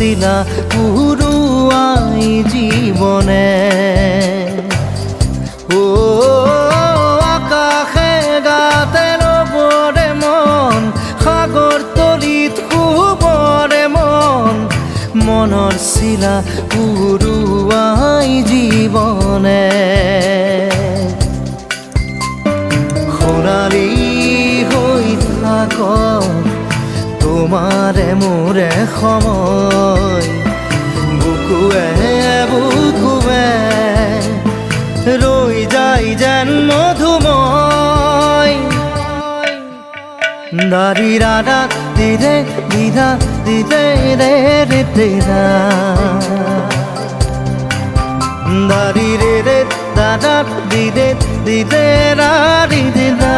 শিলা উৰুৱাই জীৱনে ও আকাশে গাতে ৰবৰে মন সাগৰ তলিত শুবৰে মন মনৰ শিলা উৰুৱাই জীৱনে সোণালী হৈ থাক তোমাৰে মোৰে সময় বুকুৱে বুকুৱে ৰৈ যায় যেন মধুময় দাৰি ৰাধা দিদে দিদা দিদে ৰে ৰে দিদা দাৰি ৰে ৰে দাদা দিদে দিদে ৰা ৰি দিদা